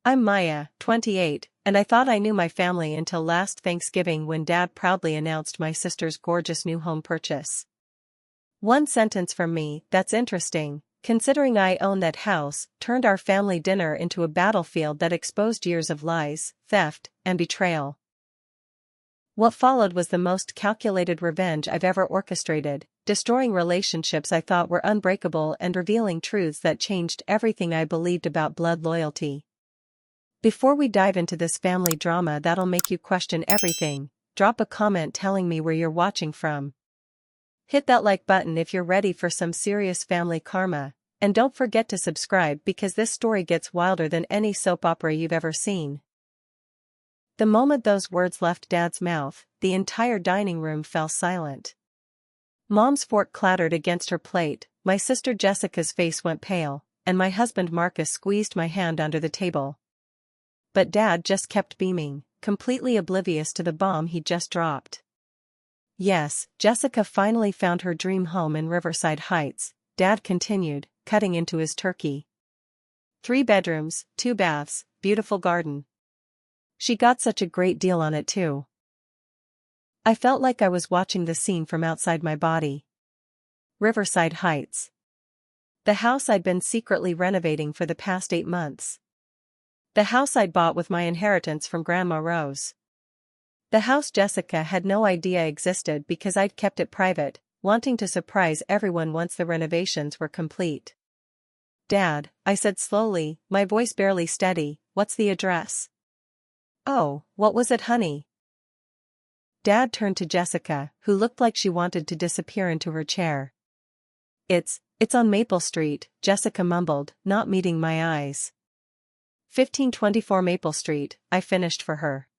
I'm Maya, 28, and I thought I knew my family until last Thanksgiving when Dad proudly announced my sister's gorgeous new home purchase. One sentence from me, that's interesting, considering I own that house, turned our family dinner into a battlefield that exposed years of lies, theft, and betrayal. What followed was the most calculated revenge I've ever orchestrated, destroying relationships I thought were unbreakable and revealing truths that changed everything I believed about blood loyalty. Before we dive into this family drama that'll make you question everything, drop a comment telling me where you're watching from. Hit that like button if you're ready for some serious family karma, and don't forget to subscribe because this story gets wilder than any soap opera you've ever seen. The moment those words left Dad's mouth, the entire dining room fell silent. Mom's fork clattered against her plate, my sister Jessica's face went pale, and my husband Marcus squeezed my hand under the table. But Dad just kept beaming, completely oblivious to the bomb he'd just dropped. Yes, Jessica finally found her dream home in Riverside Heights, Dad continued, cutting into his turkey. 3 bedrooms, 2 baths, beautiful garden. She got such a great deal on it too. I felt like I was watching the scene from outside my body. Riverside Heights. The house I'd been secretly renovating for the past 8 months. The house I'd bought with my inheritance from Grandma Rose. The house Jessica had no idea existed because I'd kept it private, wanting to surprise everyone once the renovations were complete. Dad, I said slowly, my voice barely steady, what's the address? Oh, what was it, honey? Dad turned to Jessica, who looked like she wanted to disappear into her chair. It's on Maple Street, Jessica mumbled, not meeting my eyes. 1524 Maple Street, I finished for her.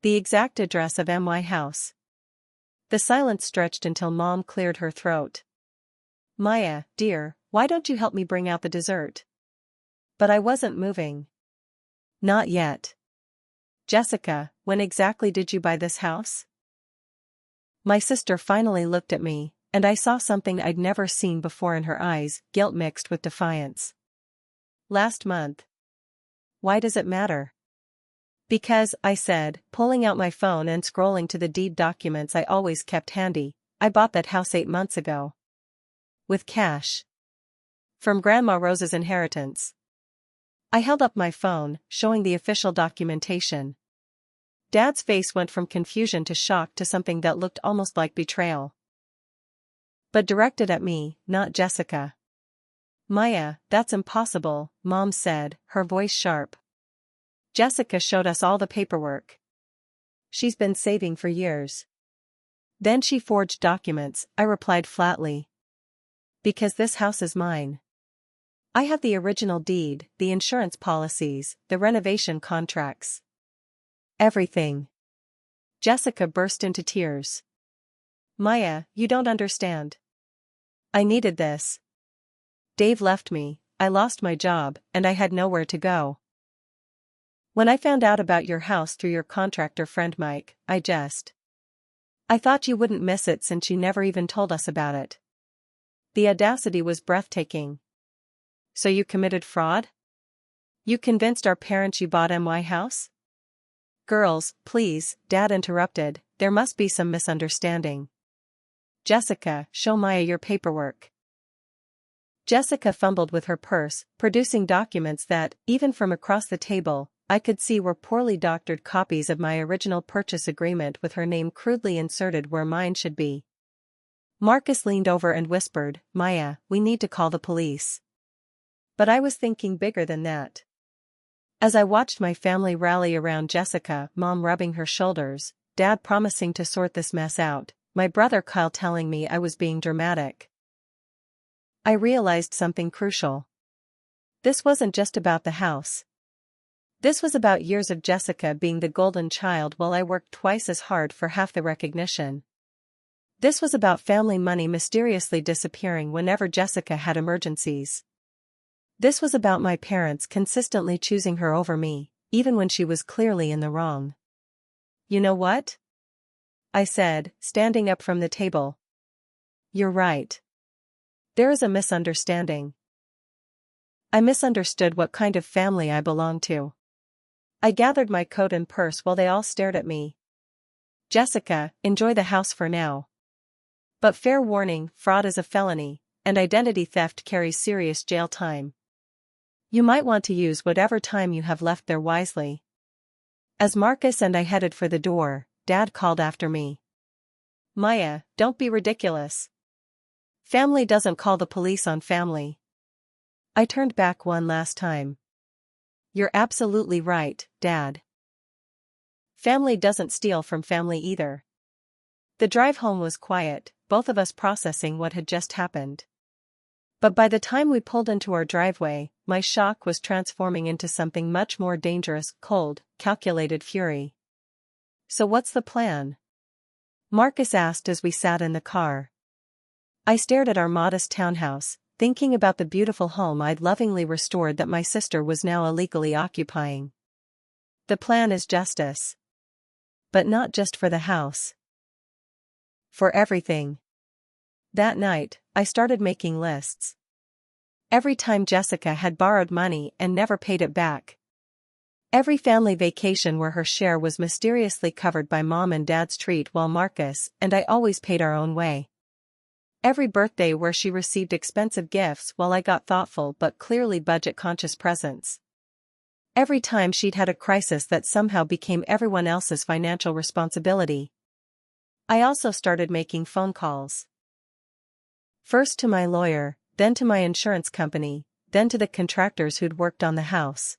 The exact address of my house. The silence stretched until Mom cleared her throat. Maya, dear, why don't you help me bring out the dessert? But I wasn't moving. Not yet. Jessica, when exactly did you buy this house? My sister finally looked at me, and I saw something I'd never seen before in her eyes, guilt mixed with defiance. Last month. Why does it matter? Because, I said, pulling out my phone and scrolling to the deed documents I always kept handy, I bought that house 8 months ago. With cash. From Grandma Rose's inheritance. I held up my phone, showing the official documentation. Dad's face went from confusion to shock to something that looked almost like betrayal. But directed at me, not Jessica. Maya, that's impossible, Mom said, her voice sharp. Jessica showed us all the paperwork. She's been saving for years. Then she forged documents, I replied flatly. Because this house is mine. I have the original deed, the insurance policies, the renovation contracts. Everything. Jessica burst into tears. Maya, you don't understand. I needed this. Dave left me, I lost my job, and I had nowhere to go. When I found out about your house through your contractor friend Mike, I thought you wouldn't miss it since you never even told us about it. The audacity was breathtaking. So you committed fraud? You convinced our parents you bought my house? Girls, please, Dad interrupted, there must be some misunderstanding. Jessica, show Maya your paperwork. Jessica fumbled with her purse, producing documents that, even from across the table, I could see were poorly doctored copies of my original purchase agreement with her name crudely inserted where mine should be. Marcus leaned over and whispered, Maya, we need to call the police. But I was thinking bigger than that. As I watched my family rally around Jessica, Mom rubbing her shoulders, Dad promising to sort this mess out, my brother Kyle telling me I was being dramatic, I realized something crucial. This wasn't just about the house. This was about years of Jessica being the golden child while I worked twice as hard for half the recognition. This was about family money mysteriously disappearing whenever Jessica had emergencies. This was about my parents consistently choosing her over me, even when she was clearly in the wrong. You know what? I said, standing up from the table. You're right. There is a misunderstanding. I misunderstood what kind of family I belonged to. I gathered my coat and purse while they all stared at me. Jessica, enjoy the house for now. But fair warning, fraud is a felony, and identity theft carries serious jail time. You might want to use whatever time you have left there wisely. As Marcus and I headed for the door, Dad called after me. Maya, don't be ridiculous. Family doesn't call the police on family. I turned back one last time. You're absolutely right, Dad. Family doesn't steal from family either. The drive home was quiet, both of us processing what had just happened. But by the time we pulled into our driveway, my shock was transforming into something much more dangerous: cold, calculated fury. So what's the plan? Marcus asked as we sat in the car. I stared at our modest townhouse, thinking about the beautiful home I'd lovingly restored that my sister was now illegally occupying. The plan is justice. But not just for the house. For everything. That night, I started making lists. Every time Jessica had borrowed money and never paid it back. Every family vacation where her share was mysteriously covered by Mom and Dad's treat while Marcus and I always paid our own way. Every birthday where she received expensive gifts while I got thoughtful but clearly budget-conscious presents. Every time she'd had a crisis that somehow became everyone else's financial responsibility. I also started making phone calls. First to my lawyer, then to my insurance company, then to the contractors who'd worked on the house.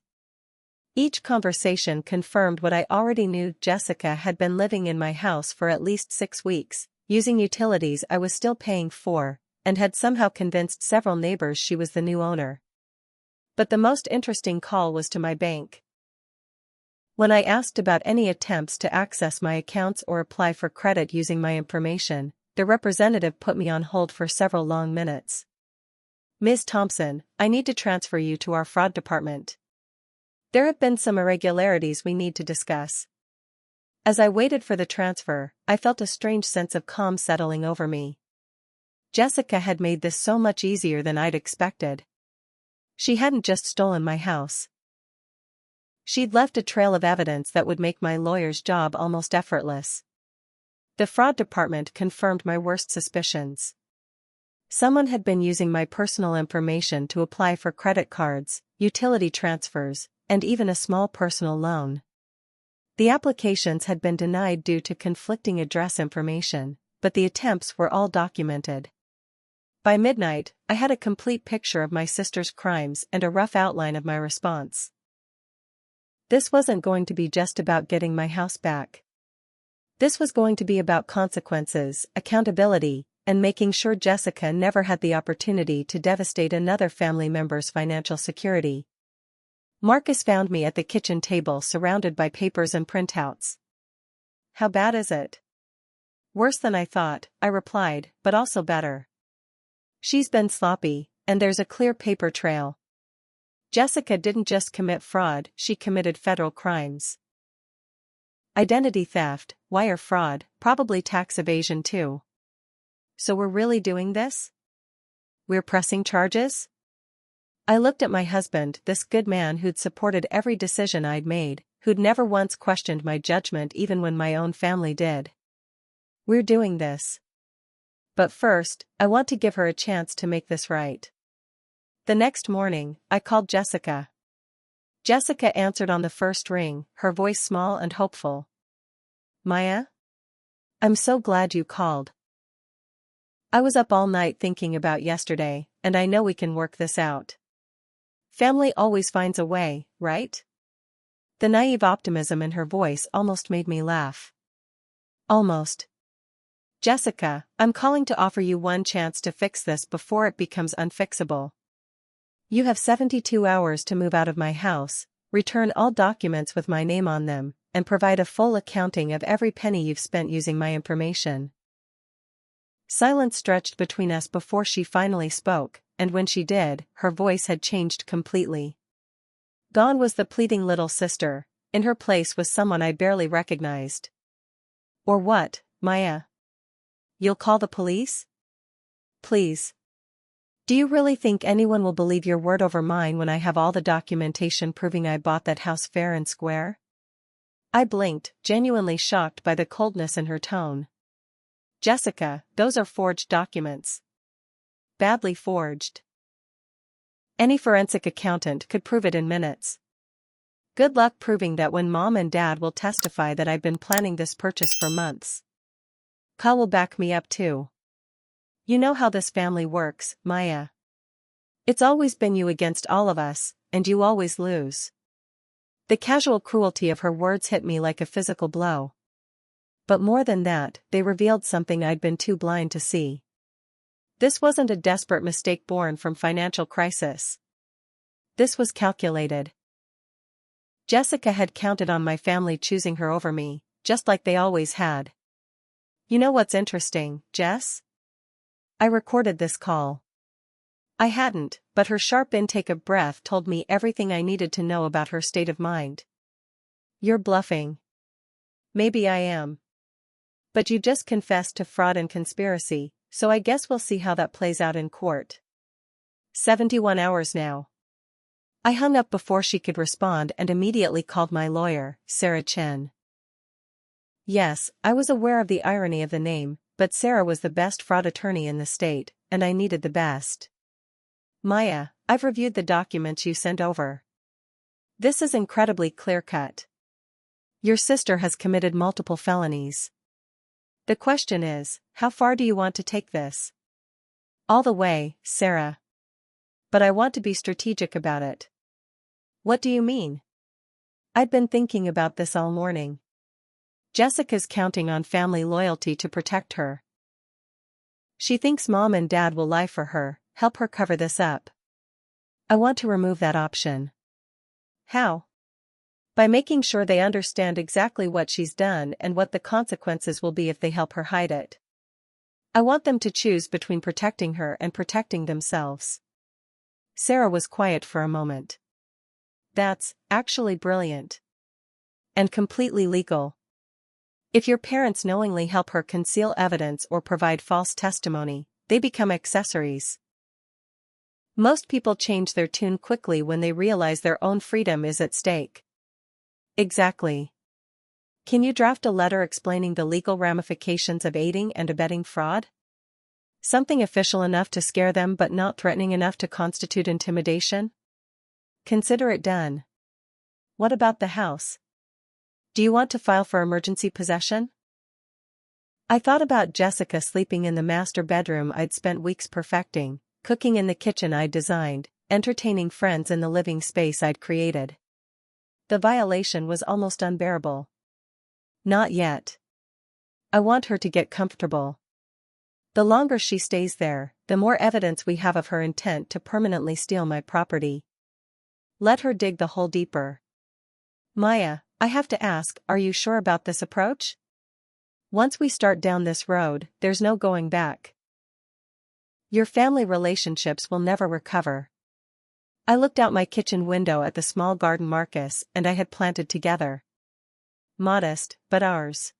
Each conversation confirmed what I already knew: Jessica had been living in my house for at least 6 weeks, using utilities I was still paying for, and had somehow convinced several neighbors she was the new owner. But the most interesting call was to my bank. When I asked about any attempts to access my accounts or apply for credit using my information, the representative put me on hold for several long minutes. Ms. Thompson, I need to transfer you to our fraud department. There have been some irregularities we need to discuss. As I waited for the transfer, I felt a strange sense of calm settling over me. Jessica had made this so much easier than I'd expected. She hadn't just stolen my house. She'd left a trail of evidence that would make my lawyer's job almost effortless. The fraud department confirmed my worst suspicions. Someone had been using my personal information to apply for credit cards, utility transfers, and even a small personal loan. The applications had been denied due to conflicting address information, but the attempts were all documented. By midnight, I had a complete picture of my sister's crimes and a rough outline of my response. This wasn't going to be just about getting my house back. This was going to be about consequences, accountability, and making sure Jessica never had the opportunity to devastate another family member's financial security. Marcus found me at the kitchen table surrounded by papers and printouts. How bad is it? Worse than I thought, I replied, but also better. She's been sloppy, and there's a clear paper trail. Jessica didn't just commit fraud, she committed federal crimes. Identity theft, wire fraud, probably tax evasion too. So we're really doing this? We're pressing charges? I looked at my husband, this good man who'd supported every decision I'd made, who'd never once questioned my judgment even when my own family did. We're doing this. But first, I want to give her a chance to make this right. The next morning, I called Jessica. Jessica answered on the first ring, her voice small and hopeful. Maya? I'm so glad you called. I was up all night thinking about yesterday, and I know we can work this out. Family always finds a way, right? The naive optimism in her voice almost made me laugh. Almost. Jessica, I'm calling to offer you one chance to fix this before it becomes unfixable. You have 72 hours to move out of my house, return all documents with my name on them, and provide a full accounting of every penny you've spent using my information. Silence stretched between us before she finally spoke, and when she did, her voice had changed completely. Gone was the pleading little sister, in her place was someone I barely recognized. Or what, Maya? You'll call the police? Please. Do you really think anyone will believe your word over mine when I have all the documentation proving I bought that house fair and square? I blinked, genuinely shocked by the coldness in her tone. Jessica, those are forged documents. Badly forged. Any forensic accountant could prove it in minutes. Good luck proving that when Mom and Dad will testify that I've been planning this purchase for months. Kyle will back me up too. You know how this family works, Maya. It's always been you against all of us, and you always lose. The casual cruelty of her words hit me like a physical blow. But more than that, they revealed something I'd been too blind to see. This wasn't a desperate mistake born from financial crisis. This was calculated. Jessica had counted on my family choosing her over me, just like they always had. You know what's interesting, Jess? I recorded this call. I hadn't, but her sharp intake of breath told me everything I needed to know about her state of mind. You're bluffing. Maybe I am. But you just confessed to fraud and conspiracy, so I guess we'll see how that plays out in court. 71 hours now. I hung up before she could respond and immediately called my lawyer, Sarah Chen. Yes, I was aware of the irony of the name, but Sarah was the best fraud attorney in the state, and I needed the best. Maya, I've reviewed the documents you sent over. This is incredibly clear-cut. Your sister has committed multiple felonies. The question is, how far do you want to take this? All the way, Sarah. But I want to be strategic about it. What do you mean? I'd been thinking about this all morning. Jessica's counting on family loyalty to protect her. She thinks Mom and Dad will lie for her, help her cover this up. I want to remove that option. How? By making sure they understand exactly what she's done and what the consequences will be if they help her hide it. I want them to choose between protecting her and protecting themselves. Sarah was quiet for a moment. That's actually brilliant. And completely legal. If your parents knowingly help her conceal evidence or provide false testimony, they become accessories. Most people change their tune quickly when they realize their own freedom is at stake. Exactly. Can you draft a letter explaining the legal ramifications of aiding and abetting fraud? Something official enough to scare them but not threatening enough to constitute intimidation? Consider it done. What about the house? Do you want to file for emergency possession? I thought about Jessica sleeping in the master bedroom I'd spent weeks perfecting, cooking in the kitchen I'd designed, entertaining friends in the living space I'd created. The violation was almost unbearable. Not yet. I want her to get comfortable. The longer she stays there, the more evidence we have of her intent to permanently steal my property. Let her dig the hole deeper. Maya, I have to ask, are you sure about this approach? Once we start down this road, there's no going back. Your family relationships will never recover. I looked out my kitchen window at the small garden Marcus and I had planted together. Modest, but ours.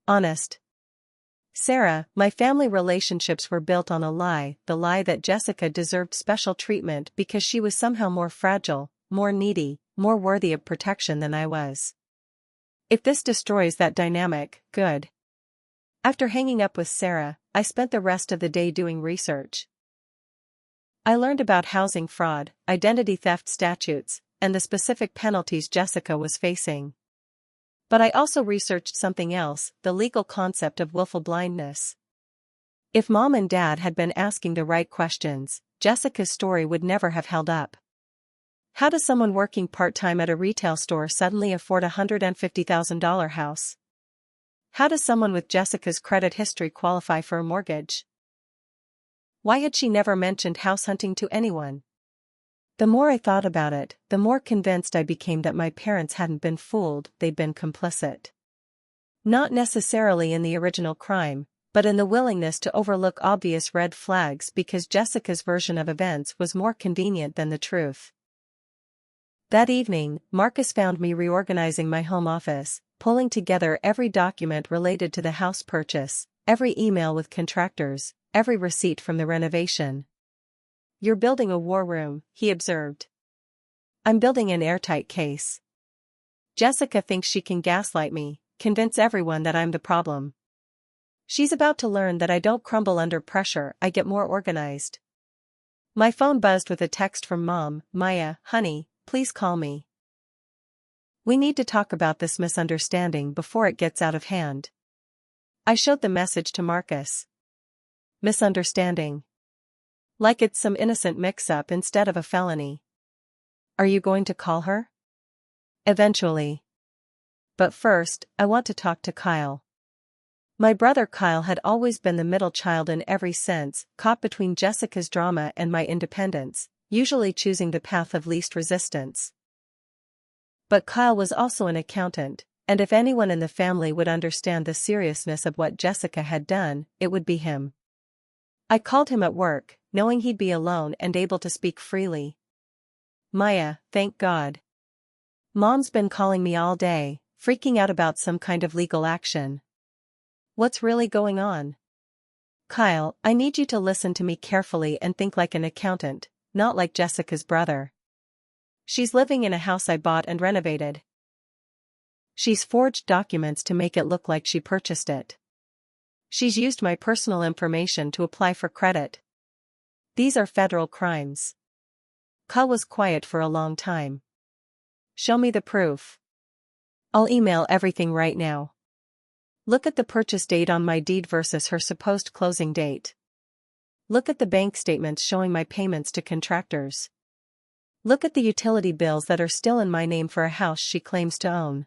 Honest. Sarah, my family relationships were built on a lie, the lie that Jessica deserved special treatment because she was somehow more fragile, more needy, more worthy of protection than I was. If this destroys that dynamic, good. After hanging up with Sarah, I spent the rest of the day doing research. I learned about housing fraud, identity theft statutes, and the specific penalties Jessica was facing. But I also researched something else, the legal concept of willful blindness. If Mom and Dad had been asking the right questions, Jessica's story would never have held up. How does someone working part-time at a retail store suddenly afford a $150,000 house? How does someone with Jessica's credit history qualify for a mortgage? Why had she never mentioned house hunting to anyone? The more I thought about it, the more convinced I became that my parents hadn't been fooled, they'd been complicit. Not necessarily in the original crime, but in the willingness to overlook obvious red flags because Jessica's version of events was more convenient than the truth. That evening, Marcus found me reorganizing my home office, pulling together every document related to the house purchase, every email with contractors, every receipt from the renovation. You're building a war room, he observed. I'm building an airtight case. Jessica thinks she can gaslight me, convince everyone that I'm the problem. She's about to learn that I don't crumble under pressure, I get more organized. My phone buzzed with a text from Mom. Maya, honey, please call me. We need to talk about this misunderstanding before it gets out of hand. I showed the message to Marcus. Misunderstanding. Like it's some innocent mix-up instead of a felony. Are you going to call her? Eventually. But first, I want to talk to Kyle. My brother Kyle had always been the middle child in every sense, caught between Jessica's drama and my independence, usually choosing the path of least resistance. But Kyle was also an accountant, and if anyone in the family would understand the seriousness of what Jessica had done, it would be him. I called him at work, knowing he'd be alone and able to speak freely. Maya, thank God. Mom's been calling me all day, freaking out about some kind of legal action. What's really going on? Kyle, I need you to listen to me carefully and think like an accountant, not like Jessica's brother. She's living in a house I bought and renovated. She's forged documents to make it look like she purchased it. She's used my personal information to apply for credit. These are federal crimes. Kyle was quiet for a long time. Show me the proof. I'll email everything right now. Look at the purchase date on my deed versus her supposed closing date. Look at the bank statements showing my payments to contractors. Look at the utility bills that are still in my name for a house she claims to own.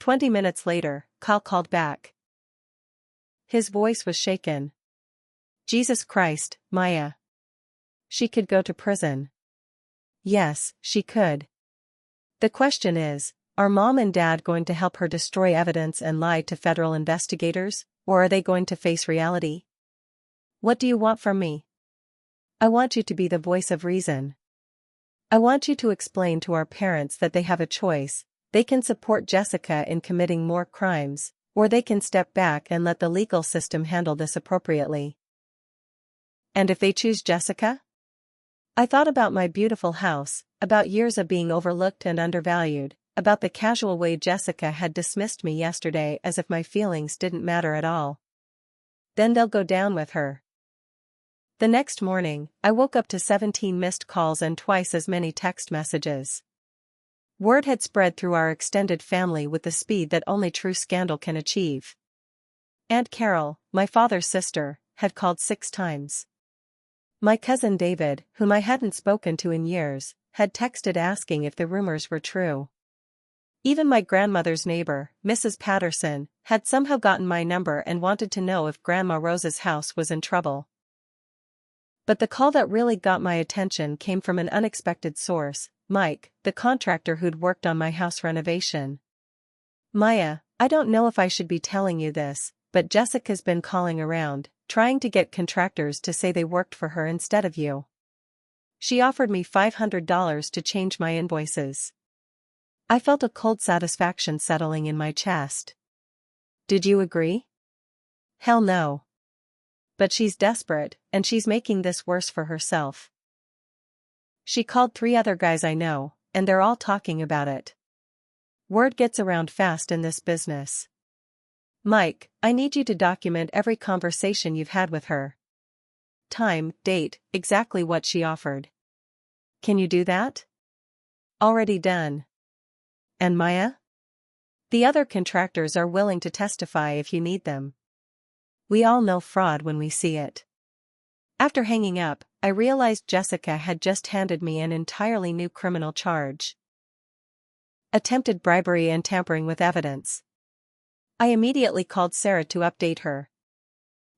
20 minutes later, Kyle called back. His voice was shaken. Jesus Christ, Maya. She could go to prison. Yes, she could. The question is, are Mom and Dad going to help her destroy evidence and lie to federal investigators, or are they going to face reality? What do you want from me? I want you to be the voice of reason. I want you to explain to our parents that they have a choice. They can support Jessica in committing more crimes, or they can step back and let the legal system handle this appropriately. And if they choose Jessica? I thought about my beautiful house, about years of being overlooked and undervalued, about the casual way Jessica had dismissed me yesterday as if my feelings didn't matter at all. Then they'll go down with her. The next morning, I woke up to 17 missed calls and twice as many text messages. Word had spread through our extended family with the speed that only true scandal can achieve. Aunt Carol, my father's sister, had called 6 times. My cousin David, whom I hadn't spoken to in years, had texted asking if the rumors were true. Even my grandmother's neighbor, Mrs. Patterson, had somehow gotten my number and wanted to know if Grandma Rose's house was in trouble. But the call that really got my attention came from an unexpected source, Mike, the contractor who'd worked on my house renovation. Maya, I don't know if I should be telling you this, but Jessica's been calling around, trying to get contractors to say they worked for her instead of you. She offered me $500 to change my invoices. I felt a cold satisfaction settling in my chest. Did you agree? Hell no. But she's desperate, and she's making this worse for herself. She called 3 other guys I know, and they're all talking about it. Word gets around fast in this business. Mike, I need you to document every conversation you've had with her. Time, date, exactly what she offered. Can you do that? Already done. And Maya? The other contractors are willing to testify if you need them. We all know fraud when we see it. After hanging up, I realized Jessica had just handed me an entirely new criminal charge. Attempted bribery and tampering with evidence. I immediately called Sarah to update her.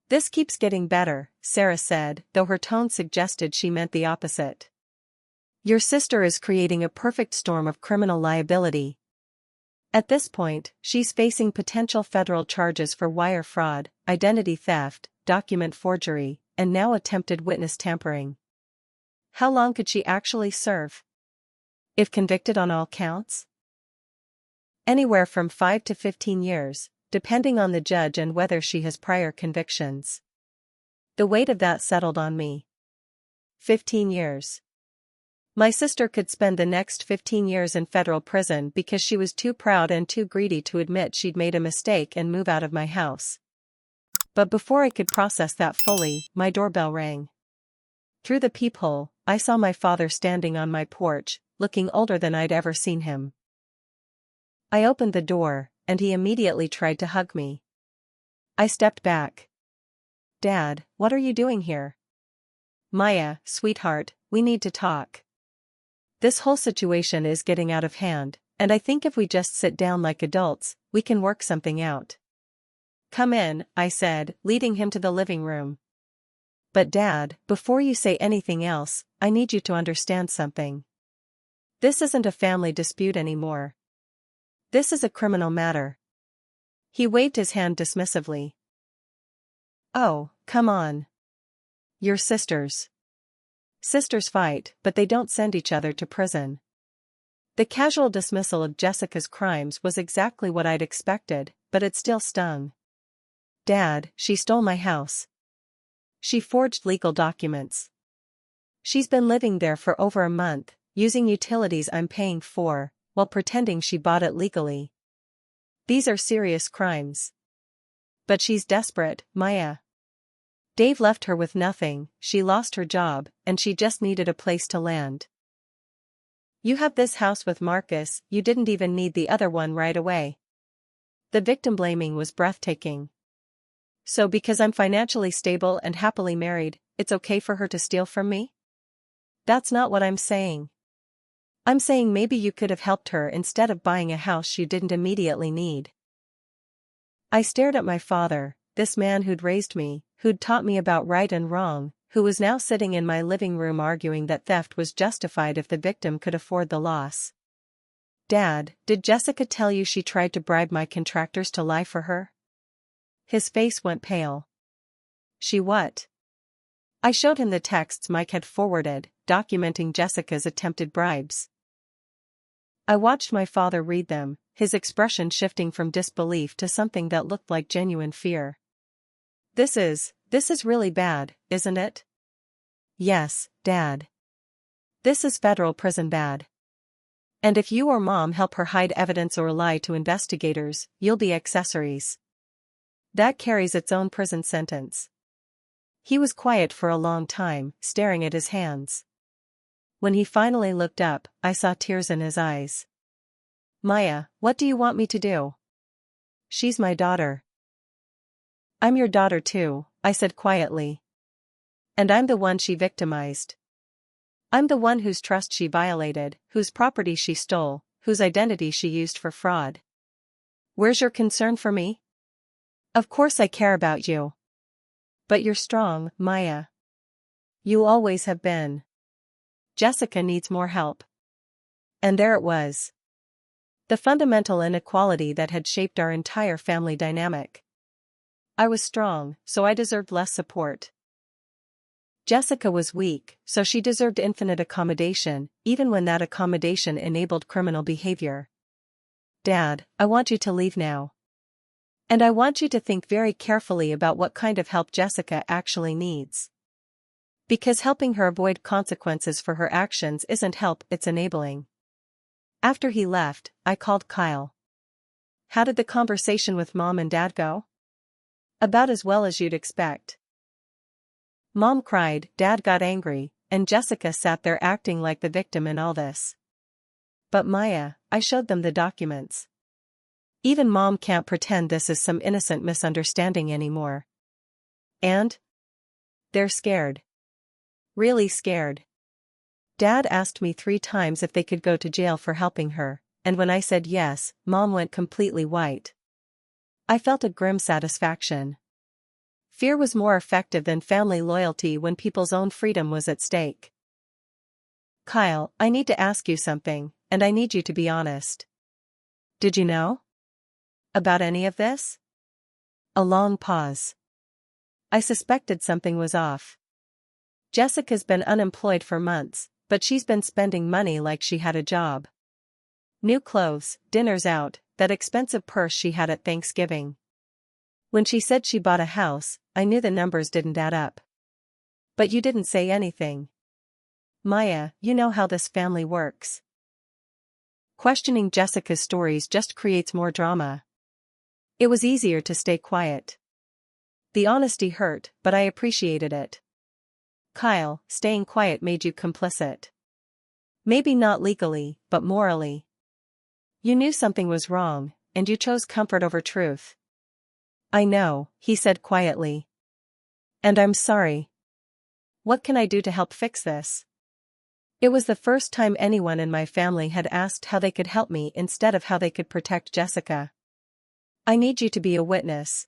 This keeps getting better, Sarah said, though her tone suggested she meant the opposite. Your sister is creating a perfect storm of criminal liability. At this point, she's facing potential federal charges for wire fraud, identity theft, document forgery, and now attempted witness tampering. How long could she actually serve? If convicted on all counts? Anywhere from 5 to 15 years, depending on the judge and whether she has prior convictions. The weight of that settled on me. 15 years. My sister could spend the next 15 years in federal prison because she was too proud and too greedy to admit she'd made a mistake and move out of my house. But before I could process that fully, my doorbell rang. Through the peephole, I saw my father standing on my porch, looking older than I'd ever seen him. I opened the door, and he immediately tried to hug me. I stepped back. "Dad, what are you doing here?" "Maya, sweetheart, we need to talk. This whole situation is getting out of hand, and I think if we just sit down like adults, we can work something out." "Come in," I said, leading him to the living room. "But Dad, before you say anything else, I need you to understand something. This isn't a family dispute anymore. This is a criminal matter." He waved his hand dismissively. "Oh, come on. You're sisters. Sisters fight, but they don't send each other to prison." The casual dismissal of Jessica's crimes was exactly what I'd expected, but it still stung. "Dad, she stole my house. She forged legal documents. She's been living there for over a month, using utilities I'm paying for, while pretending she bought it legally. These are serious crimes. But she's desperate, Maya. Dave left her with nothing, she lost her job, and she just needed a place to land. You have this house with Marcus, you didn't even need the other one right away." The victim blaming was breathtaking. "So because I'm financially stable and happily married, it's okay for her to steal from me?" "That's not what I'm saying. I'm saying maybe you could have helped her instead of buying a house you didn't immediately need." I stared at my father, this man who'd raised me, who'd taught me about right and wrong, who was now sitting in my living room arguing that theft was justified if the victim could afford the loss. "Dad, did Jessica tell you she tried to bribe my contractors to lie for her?" His face went pale. "She what?" I showed him the texts Mike had forwarded, documenting Jessica's attempted bribes. I watched my father read them, his expression shifting from disbelief to something that looked like genuine fear. This is really bad, isn't it?" "Yes, Dad. This is federal prison bad. And if you or Mom help her hide evidence or lie to investigators, you'll be accessories. That carries its own prison sentence." He was quiet for a long time, staring at his hands. When he finally looked up, I saw tears in his eyes. "Maya, what do you want me to do?" "She's my daughter." "I'm your daughter too," I said quietly. "And I'm the one she victimized. I'm the one whose trust she violated, whose property she stole, whose identity she used for fraud. Where's your concern for me? Of course I care about you. But you're strong, Maya. You always have been. Jessica needs more help." And there it was. The fundamental inequality that had shaped our entire family dynamic. I was strong, so I deserved less support. Jessica was weak, so she deserved infinite accommodation, even when that accommodation enabled criminal behavior. "Dad, I want you to leave now. And I want you to think very carefully about what kind of help Jessica actually needs. Because helping her avoid consequences for her actions isn't help, it's enabling." After he left, I called Kyle. "How did the conversation with Mom and Dad go?" "About as well as you'd expect. Mom cried, Dad got angry, and Jessica sat there acting like the victim in all this. But Maya, I showed them the documents. Even Mom can't pretend this is some innocent misunderstanding anymore. And? They're scared. Really scared. Dad asked me 3 times if they could go to jail for helping her, and when I said yes, Mom went completely white. I felt a grim satisfaction. Fear was more effective than family loyalty when people's own freedom was at stake. "Kyle, I need to ask you something, and I need you to be honest. Did you know about any of this?" A long pause. I suspected something was off. Jessica's been unemployed for months, but she's been spending money like she had a job. New clothes, dinners out, that expensive purse she had at Thanksgiving. When she said she bought a house, I knew the numbers didn't add up. But you didn't say anything. Maya, you know how this family works. Questioning Jessica's stories just creates more drama. It was easier to stay quiet. The honesty hurt, but I appreciated it. Kyle, staying quiet made you complicit. Maybe not legally, but morally. You knew something was wrong, and you chose comfort over truth. I know, he said quietly. And I'm sorry. What can I do to help fix this? It was the first time anyone in my family had asked how they could help me instead of how they could protect Jessica. I need you to be a witness.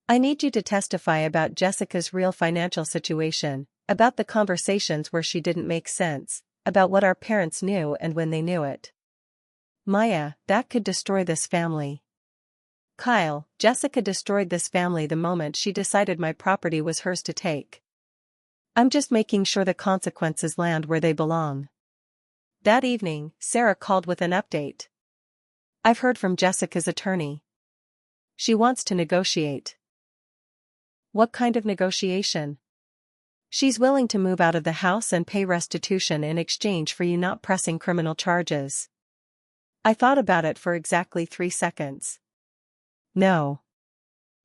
I need you to testify about Jessica's real financial situation, about the conversations where she didn't make sense, about what our parents knew and when they knew it. Maya, that could destroy this family. Kyle, Jessica destroyed this family the moment she decided my property was hers to take. I'm just making sure the consequences land where they belong. That evening, Sarah called with an update. I've heard from Jessica's attorney. She wants to negotiate. What kind of negotiation? She's willing to move out of the house and pay restitution in exchange for you not pressing criminal charges. I thought about it for exactly 3 seconds. No.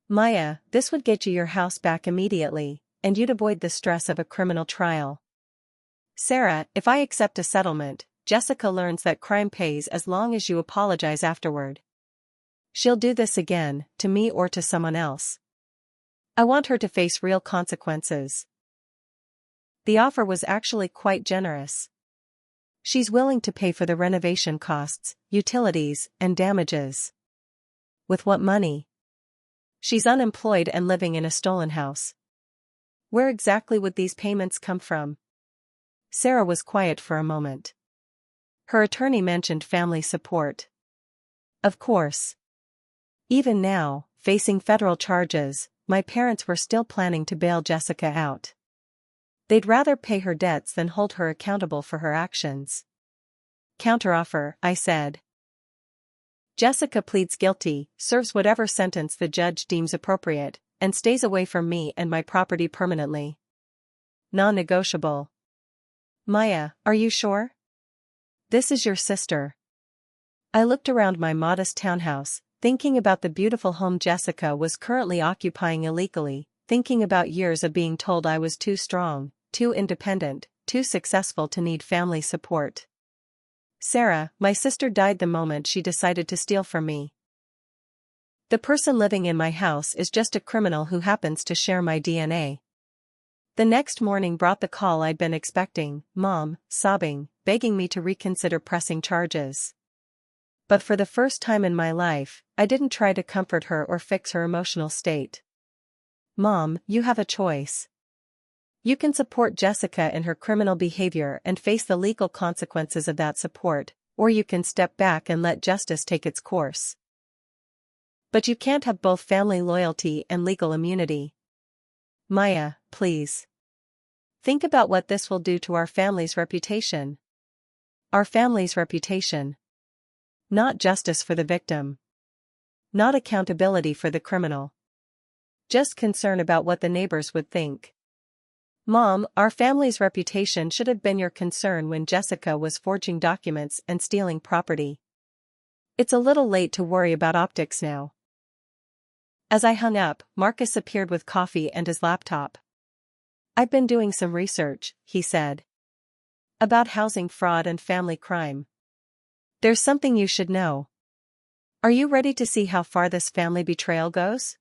Maya, this would get you your house back immediately, and you'd avoid the stress of a criminal trial. Sarah, if I accept a settlement, Jessica learns that crime pays as long as you apologize afterward. She'll do this again, to me or to someone else. I want her to face real consequences. The offer was actually quite generous. She's willing to pay for the renovation costs, utilities, and damages. With what money? She's unemployed and living in a stolen house. Where exactly would these payments come from? Sarah was quiet for a moment. Her attorney mentioned family support. Of course. Even now, facing federal charges, my parents were still planning to bail Jessica out. They'd rather pay her debts than hold her accountable for her actions. Counteroffer, I said. Jessica pleads guilty, serves whatever sentence the judge deems appropriate, and stays away from me and my property permanently. Non-negotiable. Maya, are you sure? This is your sister. I looked around my modest townhouse, thinking about the beautiful home Jessica was currently occupying illegally, thinking about years of being told I was too strong, too independent, too successful to need family support. Sarah, my sister died the moment she decided to steal from me. The person living in my house is just a criminal who happens to share my DNA. The next morning brought the call I'd been expecting, Mom, sobbing, begging me to reconsider pressing charges. But for the first time in my life, I didn't try to comfort her or fix her emotional state. Mom, you have a choice. You can support Jessica in her criminal behavior and face the legal consequences of that support, or you can step back and let justice take its course. But you can't have both family loyalty and legal immunity. Maya, please. Think about what this will do to our family's reputation. Our family's reputation. Not justice for the victim. Not accountability for the criminal. Just concern about what the neighbors would think. Mom, our family's reputation should have been your concern when Jessica was forging documents and stealing property. It's a little late to worry about optics now. As I hung up, Marcus appeared with coffee and his laptop. I've been doing some research, he said. About housing fraud and family crime. There's something you should know. Are you ready to see how far this family betrayal goes?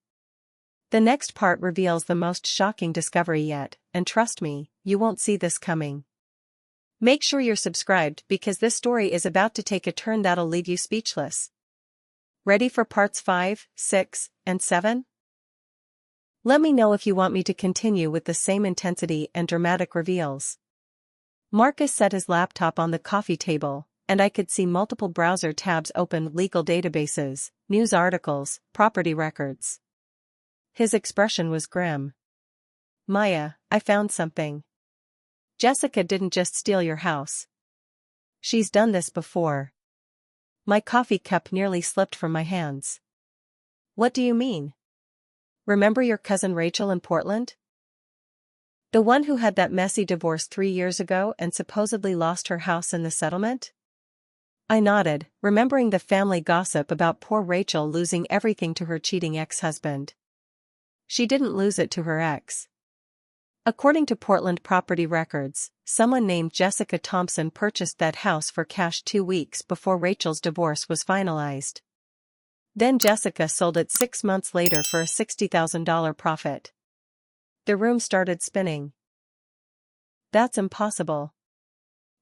The next part reveals the most shocking discovery yet, and trust me, you won't see this coming. Make sure you're subscribed because this story is about to take a turn that'll leave you speechless. Ready for parts 5, 6, and 7? Let me know if you want me to continue with the same intensity and dramatic reveals. Marcus set his laptop on the coffee table, and I could see multiple browser tabs open: legal databases, news articles, property records. His expression was grim. Maya, I found something. Jessica didn't just steal your house. She's done this before. My coffee cup nearly slipped from my hands. What do you mean? Remember your cousin Rachel in Portland? The one who had that messy divorce 3 years ago and supposedly lost her house in the settlement? I nodded, remembering the family gossip about poor Rachel losing everything to her cheating ex-husband. She didn't lose it to her ex. According to Portland property records, someone named Jessica Thompson purchased that house for cash 2 weeks before Rachel's divorce was finalized. Then Jessica sold it 6 months later for a $60,000 profit. The room started spinning. That's impossible.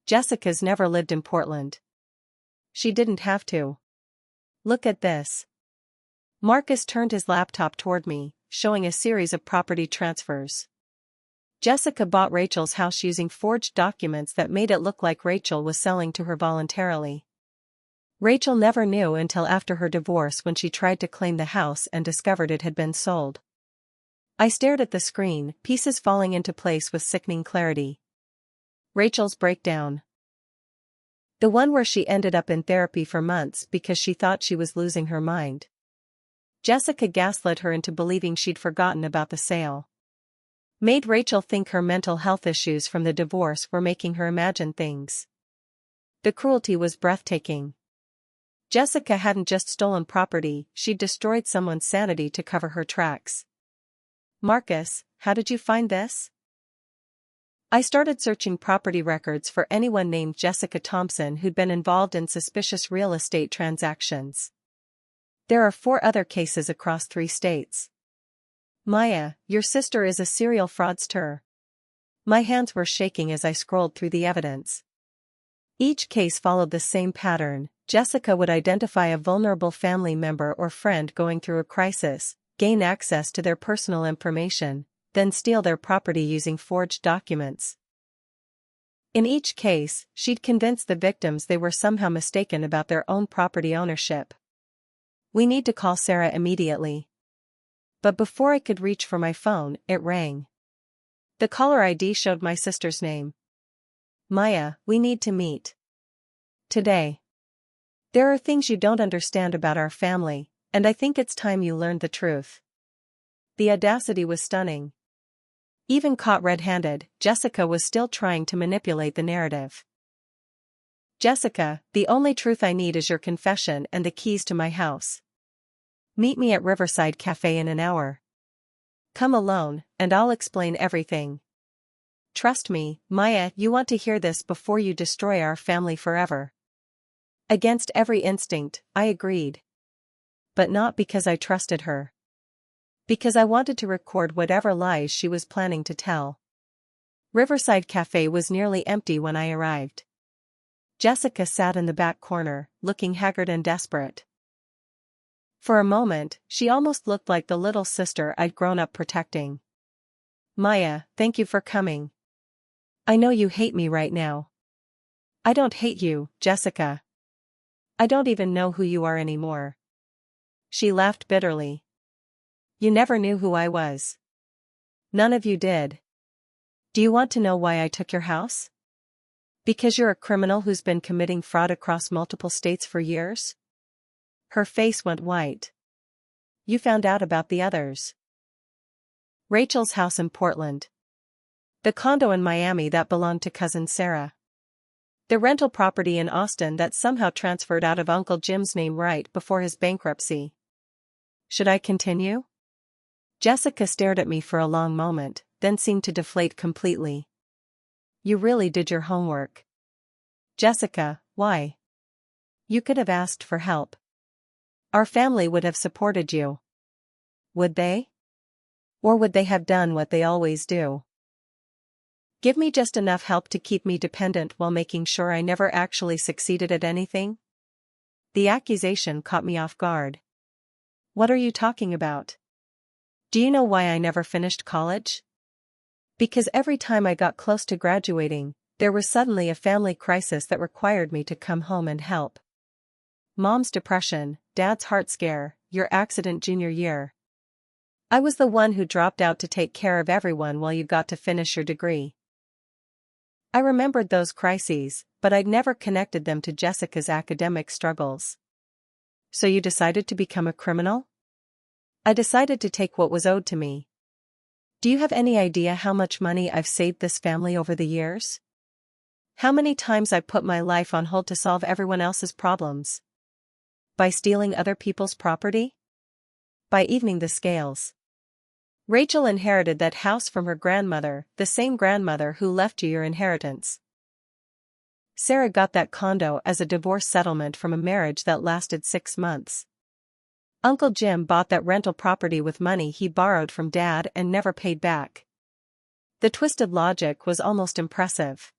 Jessica's never lived in Portland. She didn't have to. Look at this. Marcus turned his laptop toward me, showing a series of property transfers. Jessica bought Rachel's house using forged documents that made it look like Rachel was selling to her voluntarily. Rachel never knew until after her divorce when she tried to claim the house and discovered it had been sold. I stared at the screen, pieces falling into place with sickening clarity. Rachel's breakdown. The one where she ended up in therapy for months because she thought she was losing her mind. Jessica gaslit her into believing she'd forgotten about the sale. Made Rachel think her mental health issues from the divorce were making her imagine things. The cruelty was breathtaking. Jessica hadn't just stolen property, she'd destroyed someone's sanity to cover her tracks. Marcus, how did you find this? I started searching property records for anyone named Jessica Thompson who'd been involved in suspicious real estate transactions. There are 4 other cases across 3 states. Maya, your sister is a serial fraudster. My hands were shaking as I scrolled through the evidence. Each case followed the same pattern. Jessica would identify a vulnerable family member or friend going through a crisis, gain access to their personal information, then steal their property using forged documents. In each case, she'd convince the victims they were somehow mistaken about their own property ownership. We need to call Sarah immediately. But before I could reach for my phone, it rang. The caller ID showed my sister's name. Maya, we need to meet. Today. There are things you don't understand about our family, and I think it's time you learned the truth. The audacity was stunning. Even caught red-handed, Jessica was still trying to manipulate the narrative. Jessica, the only truth I need is your confession and the keys to my house. Meet me at Riverside Cafe in an hour. Come alone, and I'll explain everything. Trust me, Maya, you want to hear this before you destroy our family forever. Against every instinct, I agreed. But not because I trusted her. Because I wanted to record whatever lies she was planning to tell. Riverside Cafe was nearly empty when I arrived. Jessica sat in the back corner, looking haggard and desperate. For a moment, she almost looked like the little sister I'd grown up protecting. Maya, thank you for coming. I know you hate me right now. I don't hate you, Jessica. I don't even know who you are anymore. She laughed bitterly. You never knew who I was. None of you did. Do you want to know why I took your house? Because you're a criminal who's been committing fraud across multiple states for years? Her face went white. You found out about the others. Rachel's house in Portland. The condo in Miami that belonged to cousin Sarah. The rental property in Austin that somehow transferred out of Uncle Jim's name right before his bankruptcy. Should I continue? Jessica stared at me for a long moment, then seemed to deflate completely. You really did your homework. Jessica, why? You could have asked for help. Our family would have supported you. Would they? Or would they have done what they always do? Give me just enough help to keep me dependent while making sure I never actually succeeded at anything? The accusation caught me off guard. What are you talking about? Do you know why I never finished college? Because every time I got close to graduating, there was suddenly a family crisis that required me to come home and help. Mom's depression, Dad's heart scare, your accident junior year. I was the one who dropped out to take care of everyone while you got to finish your degree. I remembered those crises, but I'd never connected them to Jessica's academic struggles. So you decided to become a criminal? I decided to take what was owed to me. Do you have any idea how much money I've saved this family over the years? How many times I've put my life on hold to solve everyone else's problems? By stealing other people's property? By evening the scales. Rachel inherited that house from her grandmother, the same grandmother who left you your inheritance. Sarah got that condo as a divorce settlement from a marriage that lasted 6 months. Uncle Jim bought that rental property with money he borrowed from Dad and never paid back. The twisted logic was almost impressive.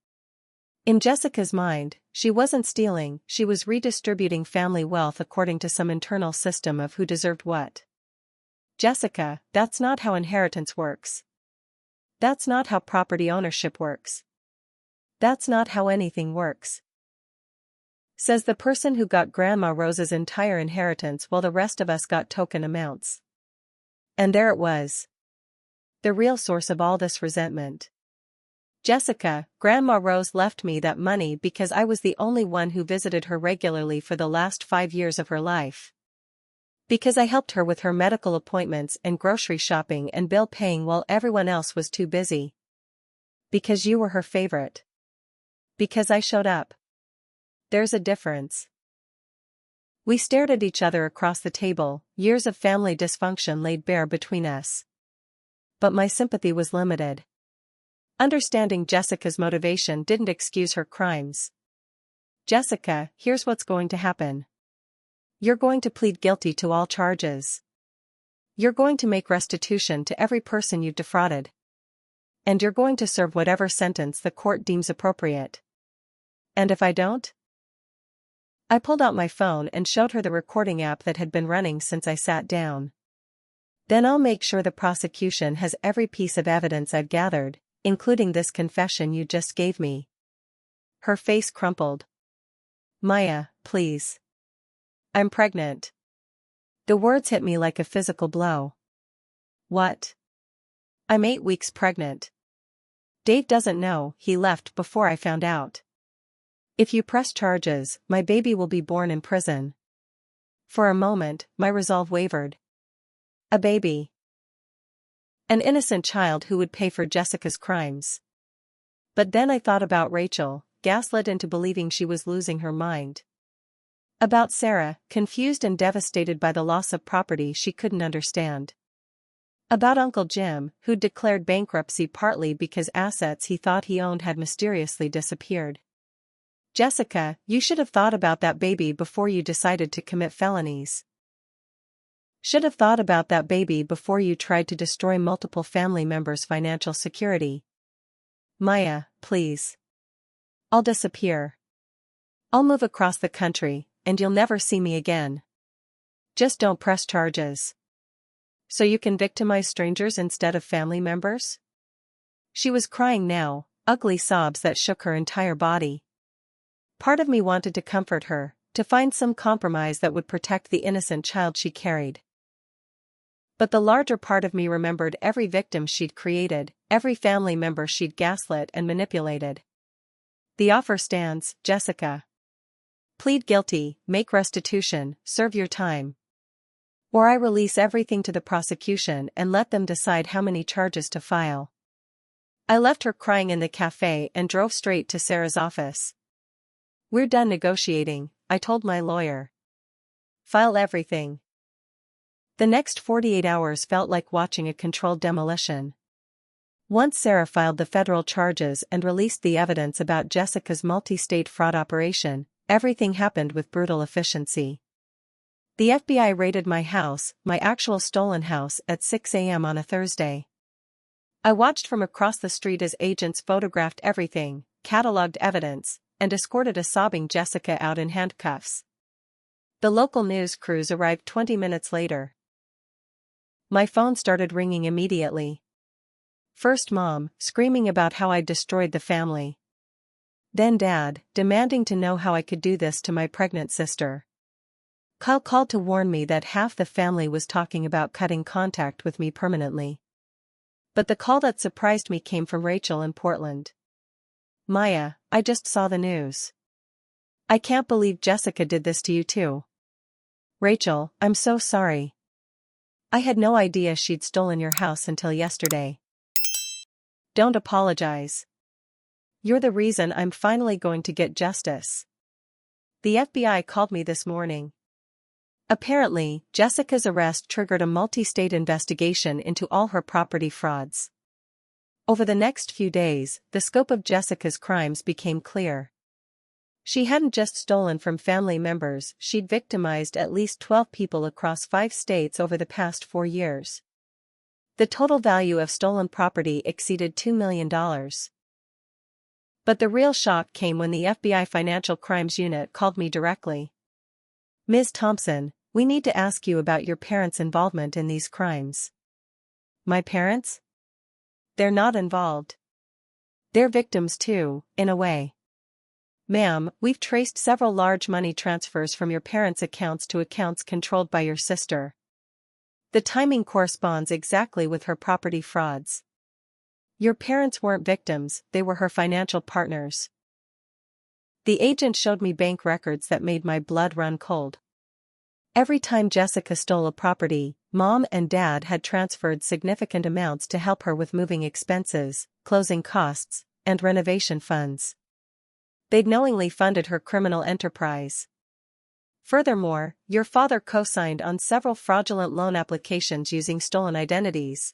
In Jessica's mind, she wasn't stealing, she was redistributing family wealth according to some internal system of who deserved what. Jessica, that's not how inheritance works. That's not how property ownership works. That's not how anything works. Says the person who got Grandma Rose's entire inheritance while the rest of us got token amounts. And there it was. The real source of all this resentment. Jessica, Grandma Rose left me that money because I was the only one who visited her regularly for the last 5 years of her life. Because I helped her with her medical appointments and grocery shopping and bill paying while everyone else was too busy. Because you were her favorite. Because I showed up. There's a difference. We stared at each other across the table, years of family dysfunction laid bare between us. But my sympathy was limited. Understanding Jessica's motivation didn't excuse her crimes. Jessica, here's what's going to happen. You're going to plead guilty to all charges. You're going to make restitution to every person you've defrauded. And you're going to serve whatever sentence the court deems appropriate. And if I don't? I pulled out my phone and showed her the recording app that had been running since I sat down. Then I'll make sure the prosecution has every piece of evidence I've gathered, including this confession you just gave me. Her face crumpled. Maya, please. I'm pregnant. The words hit me like a physical blow. What? I'm 8 weeks pregnant. Dave doesn't know, he left before I found out. If you press charges, my baby will be born in prison. For a moment, my resolve wavered. A baby. An innocent child who would pay for Jessica's crimes. But then I thought about Rachel, gaslit into believing she was losing her mind. About Sarah, confused and devastated by the loss of property she couldn't understand. About Uncle Jim, who'd declared bankruptcy partly because assets he thought he owned had mysteriously disappeared. Jessica, you should have thought about that baby before you decided to commit felonies. Should have thought about that baby before you tried to destroy multiple family members' financial security. Maya, please. I'll disappear. I'll move across the country, and you'll never see me again. Just don't press charges. So you can victimize strangers instead of family members? She was crying now, ugly sobs that shook her entire body. Part of me wanted to comfort her, to find some compromise that would protect the innocent child she carried. But the larger part of me remembered every victim she'd created, every family member she'd gaslit and manipulated. The offer stands, Jessica. Plead guilty, make restitution, serve your time. Or I release everything to the prosecution and let them decide how many charges to file. I left her crying in the cafe and drove straight to Sarah's office. We're done negotiating, I told my lawyer. File everything. The next 48 hours felt like watching a controlled demolition. Once Sarah filed the federal charges and released the evidence about Jessica's multi-state fraud operation, everything happened with brutal efficiency. The FBI raided my house, my actual stolen house, at 6 a.m. on a Thursday. I watched from across the street as agents photographed everything, cataloged evidence, and escorted a sobbing Jessica out in handcuffs. The local news crews arrived 20 minutes later. My phone started ringing immediately. First Mom, screaming about how I'd destroyed the family. Then Dad, demanding to know how I could do this to my pregnant sister. Kyle called to warn me that half the family was talking about cutting contact with me permanently. But the call that surprised me came from Rachel in Portland. Maya, I just saw the news. I can't believe Jessica did this to you too. Rachel, I'm so sorry. I had no idea she'd stolen your house until yesterday. Don't apologize. You're the reason I'm finally going to get justice. The FBI called me this morning. Apparently, Jessica's arrest triggered a multi-state investigation into all her property frauds. Over the next few days, the scope of Jessica's crimes became clear. She hadn't just stolen from family members, she'd victimized at least 12 people across 5 states over the past 4 years. The total value of stolen property exceeded $2 million. But the real shock came when the FBI Financial Crimes Unit called me directly. Ms. Thompson, we need to ask you about your parents' involvement in these crimes. My parents? They're not involved. They're victims too, in a way. Ma'am, we've traced several large money transfers from your parents' accounts to accounts controlled by your sister. The timing corresponds exactly with her property frauds. Your parents weren't victims, they were her financial partners. The agent showed me bank records that made my blood run cold. Every time Jessica stole a property, Mom and Dad had transferred significant amounts to help her with moving expenses, closing costs, and renovation funds. They'd knowingly funded her criminal enterprise. Furthermore, your father co-signed on several fraudulent loan applications using stolen identities.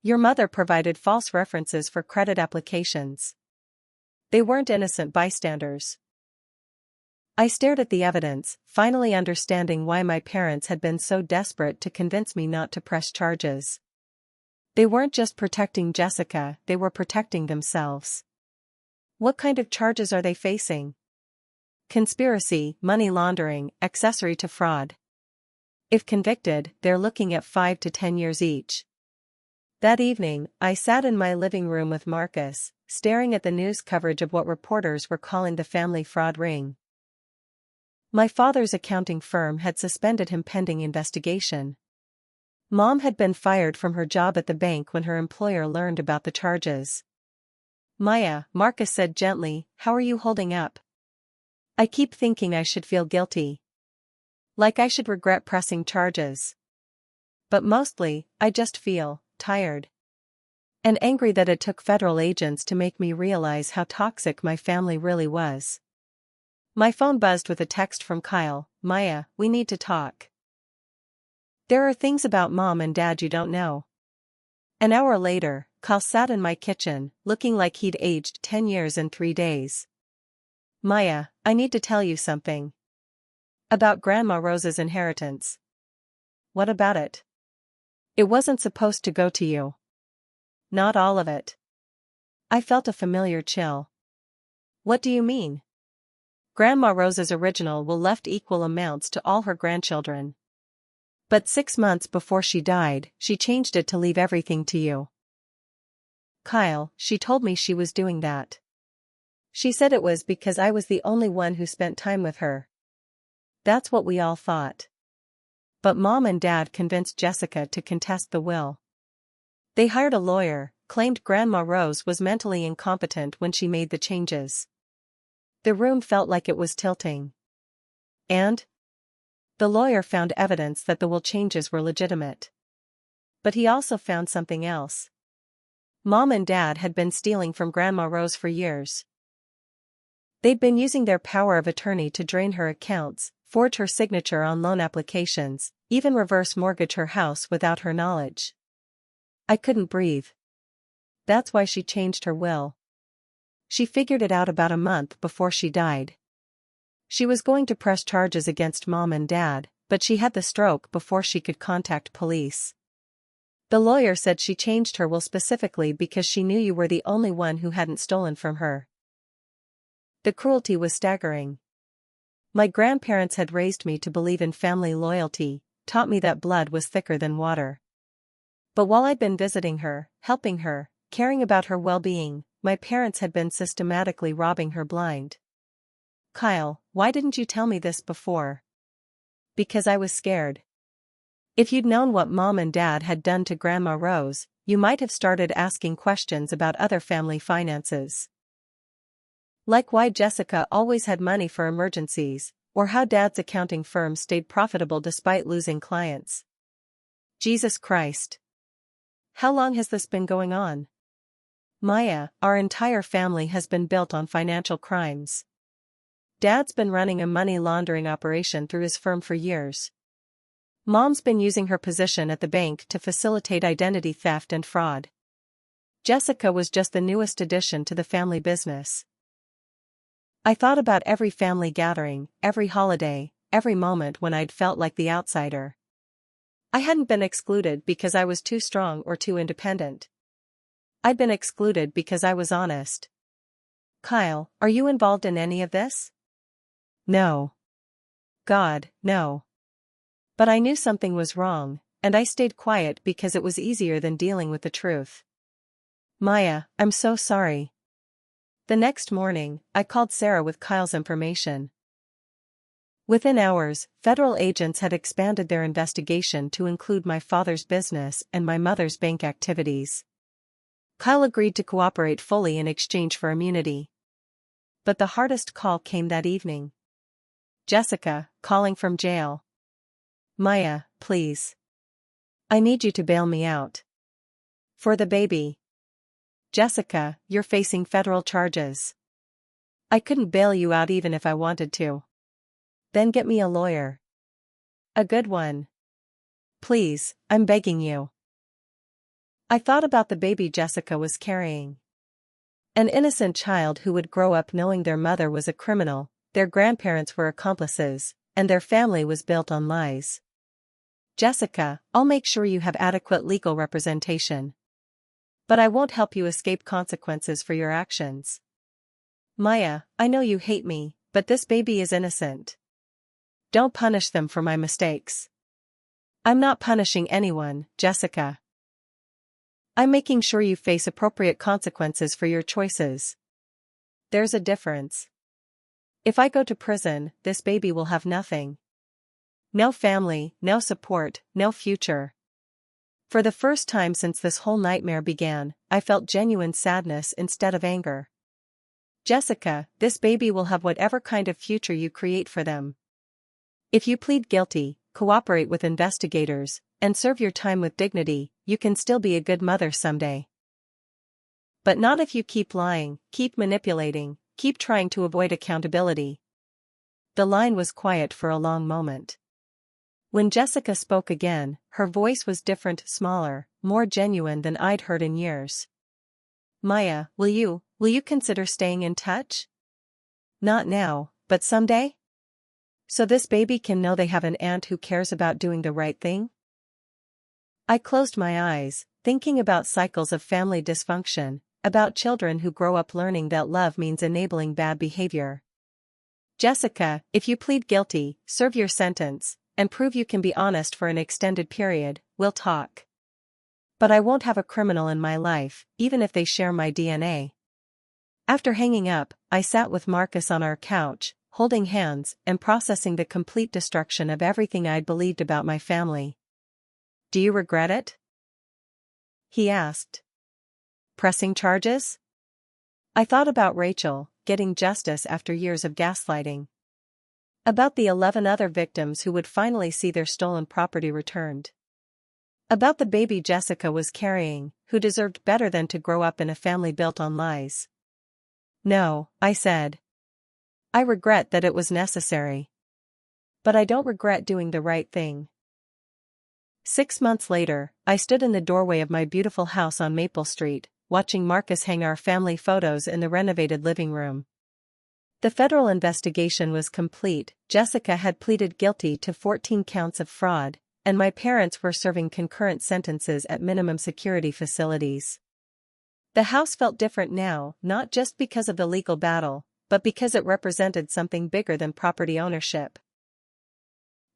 Your mother provided false references for credit applications. They weren't innocent bystanders. I stared at the evidence, finally understanding why my parents had been so desperate to convince me not to press charges. They weren't just protecting Jessica, they were protecting themselves. What kind of charges are they facing? Conspiracy, money laundering, accessory to fraud. If convicted, they're looking at 5 to 10 years each. That evening, I sat in my living room with Marcus, staring at the news coverage of what reporters were calling the family fraud ring. My father's accounting firm had suspended him pending investigation. Mom had been fired from her job at the bank when her employer learned about the charges. Maya, Marcus said gently, how are you holding up? I keep thinking I should feel guilty. Like I should regret pressing charges. But mostly, I just feel tired. And angry that it took federal agents to make me realize how toxic my family really was. My phone buzzed with a text from Kyle, Maya, we need to talk. There are things about Mom and Dad you don't know. An hour later, Kyle sat in my kitchen, looking like he'd aged 10 years in 3 days. Maya, I need to tell you something. About Grandma Rose's inheritance. What about it? It wasn't supposed to go to you. Not all of it. I felt a familiar chill. What do you mean? Grandma Rose's original will left equal amounts to all her grandchildren. But 6 months before she died, she changed it to leave everything to you. Kyle, she told me she was doing that. She said it was because I was the only one who spent time with her. That's what we all thought. But Mom and Dad convinced Jessica to contest the will. They hired a lawyer, claimed Grandma Rose was mentally incompetent when she made the changes. The room felt like it was tilting. And? The lawyer found evidence that the will changes were legitimate. But he also found something else. Mom and Dad had been stealing from Grandma Rose for years. They'd been using their power of attorney to drain her accounts, forge her signature on loan applications, even reverse mortgage her house without her knowledge. I couldn't breathe. That's why she changed her will. She figured it out about a month before she died. She was going to press charges against Mom and Dad, but she had the stroke before she could contact police. The lawyer said she changed her will specifically because she knew you were the only one who hadn't stolen from her. The cruelty was staggering. My grandparents had raised me to believe in family loyalty, taught me that blood was thicker than water. But while I'd been visiting her, helping her, caring about her well-being, my parents had been systematically robbing her blind. Kyle, why didn't you tell me this before? Because I was scared. If you'd known what Mom and Dad had done to Grandma Rose, you might have started asking questions about other family finances. Like why Jessica always had money for emergencies, or how Dad's accounting firm stayed profitable despite losing clients. Jesus Christ. How long has this been going on? Maya, our entire family has been built on financial crimes. Dad's been running a money laundering operation through his firm for years. Mom's been using her position at the bank to facilitate identity theft and fraud. Jessica was just the newest addition to the family business. I thought about every family gathering, every holiday, every moment when I'd felt like the outsider. I hadn't been excluded because I was too strong or too independent. I'd been excluded because I was honest. Kyle, are you involved in any of this? No. God, no. But I knew something was wrong, and I stayed quiet because it was easier than dealing with the truth. Maya, I'm so sorry. The next morning, I called Sarah with Kyle's information. Within hours, federal agents had expanded their investigation to include my father's business and my mother's bank activities. Kyle agreed to cooperate fully in exchange for immunity. But the hardest call came that evening. Jessica, calling from jail. Maya, please. I need you to bail me out. For the baby. Jessica, you're facing federal charges. I couldn't bail you out even if I wanted to. Then get me a lawyer. A good one. Please, I'm begging you. I thought about the baby Jessica was carrying. An innocent child who would grow up knowing their mother was a criminal, their grandparents were accomplices, and their family was built on lies. Jessica, I'll make sure you have adequate legal representation. But I won't help you escape consequences for your actions. Maya, I know you hate me, but this baby is innocent. Don't punish them for my mistakes. I'm not punishing anyone, Jessica. I'm making sure you face appropriate consequences for your choices. There's a difference. If I go to prison, this baby will have nothing. No family, no support, no future. For the first time since this whole nightmare began, I felt genuine sadness instead of anger. Jessica, this baby will have whatever kind of future you create for them. If you plead guilty, cooperate with investigators, and serve your time with dignity, you can still be a good mother someday. But not if you keep lying, keep manipulating, keep trying to avoid accountability. The line was quiet for a long moment. When Jessica spoke again, her voice was different, smaller, more genuine than I'd heard in years. Maya, will you consider staying in touch? Not now, but someday? So this baby can know they have an aunt who cares about doing the right thing? I closed my eyes, thinking about cycles of family dysfunction, about children who grow up learning that love means enabling bad behavior. Jessica, if you plead guilty, serve your sentence, and prove you can be honest for an extended period, we'll talk. But I won't have a criminal in my life, even if they share my DNA. After hanging up, I sat with Marcus on our couch, holding hands and processing the complete destruction of everything I'd believed about my family. Do you regret it? He asked. Pressing charges? I thought about Rachel, getting justice after years of gaslighting. About the 11 other victims who would finally see their stolen property returned. About the baby Jessica was carrying, who deserved better than to grow up in a family built on lies. No, I said. I regret that it was necessary. But I don't regret doing the right thing. 6 months later, I stood in the doorway of my beautiful house on Maple Street, watching Marcus hang our family photos in the renovated living room. The federal investigation was complete. Jessica had pleaded guilty to 14 counts of fraud, and my parents were serving concurrent sentences at minimum security facilities. The house felt different now, not just because of the legal battle, but because it represented something bigger than property ownership.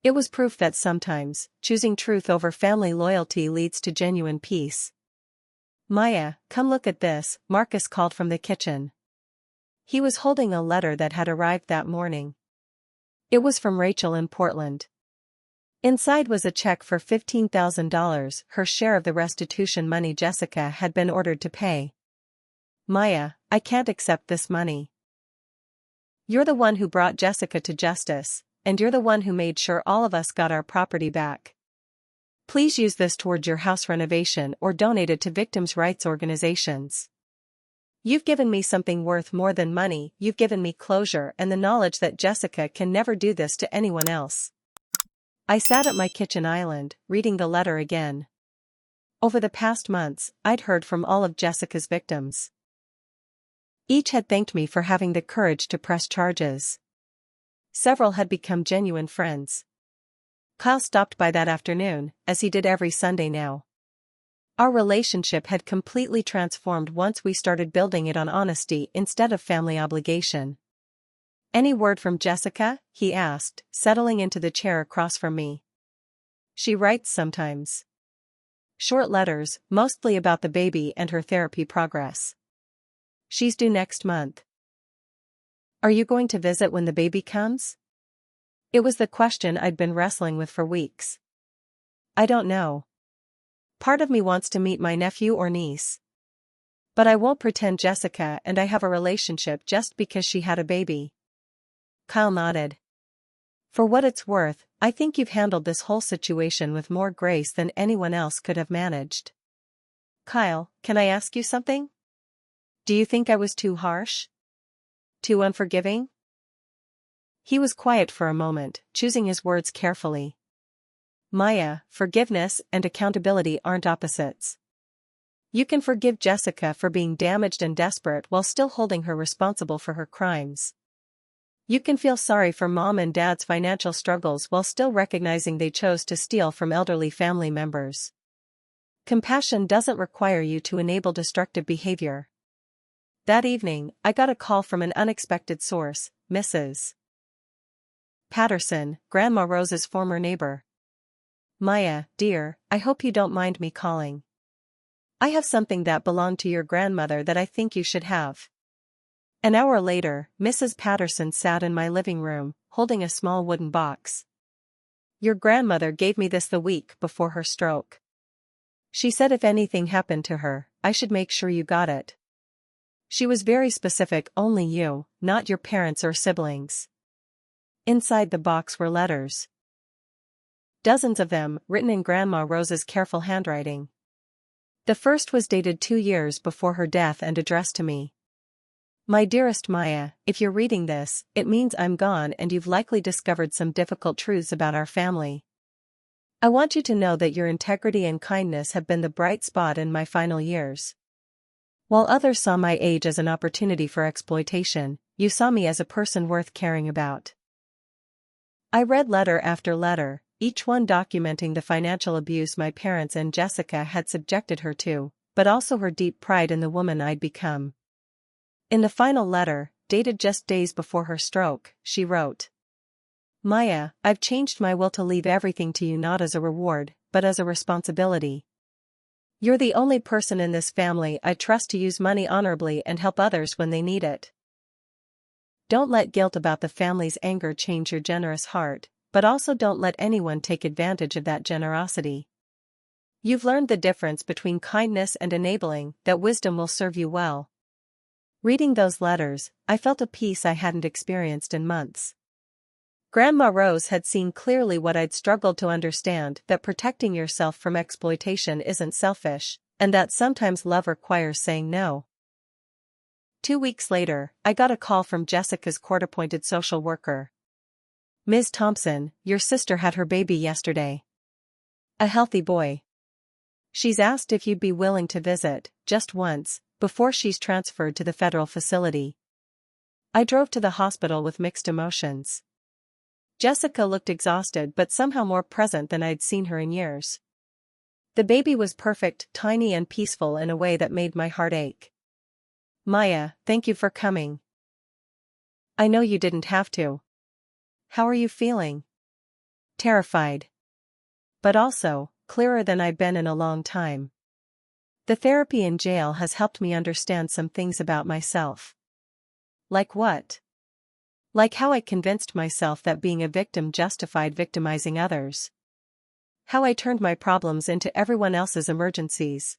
It was proof that sometimes, choosing truth over family loyalty leads to genuine peace. Maya, come look at this, Marcus called from the kitchen. He was holding a letter that had arrived that morning. It was from Rachel in Portland. Inside was a check for $15,000, her share of the restitution money Jessica had been ordered to pay. Maya, I can't accept this money. You're the one who brought Jessica to justice, and you're the one who made sure all of us got our property back. Please use this towards your house renovation or donate it to victims' rights organizations. You've given me something worth more than money. You've given me closure and the knowledge that Jessica can never do this to anyone else. I sat at my kitchen island, reading the letter again. Over the past months, I'd heard from all of Jessica's victims. Each had thanked me for having the courage to press charges. Several had become genuine friends. Kyle stopped by that afternoon, as he did every Sunday now. Our relationship had completely transformed once we started building it on honesty instead of family obligation. "Any word from Jessica?" he asked, settling into the chair across from me. "She writes sometimes. Short letters, mostly about the baby and her therapy progress. She's due next month." "Are you going to visit when the baby comes?" It was the question I'd been wrestling with for weeks. "I don't know. Part of me wants to meet my nephew or niece. But I won't pretend Jessica and I have a relationship just because she had a baby." Kyle nodded. "For what it's worth, I think you've handled this whole situation with more grace than anyone else could have managed." "Kyle, can I ask you something? Do you think I was too harsh? Too unforgiving?" He was quiet for a moment, choosing his words carefully. "Maya, forgiveness and accountability aren't opposites. You can forgive Jessica for being damaged and desperate while still holding her responsible for her crimes. You can feel sorry for mom and dad's financial struggles while still recognizing they chose to steal from elderly family members. Compassion doesn't require you to enable destructive behavior." That evening, I got a call from an unexpected source, Mrs. Patterson, Grandma Rose's former neighbor. "Maya, dear, I hope you don't mind me calling. I have something that belonged to your grandmother that I think you should have." An hour later, Mrs. Patterson sat in my living room, holding a small wooden box. "Your grandmother gave me this the week before her stroke. She said if anything happened to her, I should make sure you got it. She was very specific, only you, not your parents or siblings." Inside the box were letters. Dozens of them, written in Grandma Rose's careful handwriting. The first was dated 2 years before her death and addressed to me. "My dearest Maya, if you're reading this, it means I'm gone and you've likely discovered some difficult truths about our family. I want you to know that your integrity and kindness have been the bright spot in my final years. While others saw my age as an opportunity for exploitation, you saw me as a person worth caring about." I read letter after letter, each one documenting the financial abuse my parents and Jessica had subjected her to, but also her deep pride in the woman I'd become. In the final letter, dated just days before her stroke, she wrote, "Maya, I've changed my will to leave everything to you not as a reward, but as a responsibility. You're the only person in this family I trust to use money honorably and help others when they need it. Don't let guilt about the family's anger change your generous heart, but also don't let anyone take advantage of that generosity. You've learned the difference between kindness and enabling, that wisdom will serve you well." Reading those letters, I felt a peace I hadn't experienced in months. Grandma Rose had seen clearly what I'd struggled to understand, that protecting yourself from exploitation isn't selfish, and that sometimes love requires saying no. 2 weeks later, I got a call from Jessica's court-appointed social worker. "Ms. Thompson, your sister had her baby yesterday. A healthy boy. She's asked if you'd be willing to visit, just once, before she's transferred to the federal facility." I drove to the hospital with mixed emotions. Jessica looked exhausted but somehow more present than I'd seen her in years. The baby was perfect, tiny and peaceful in a way that made my heart ache. "Maya, thank you for coming. I know you didn't have to. How are you feeling?" "Terrified. But also, clearer than I've been in a long time. The therapy in jail has helped me understand some things about myself." "Like what?" "Like how I convinced myself that being a victim justified victimizing others. How I turned my problems into everyone else's emergencies.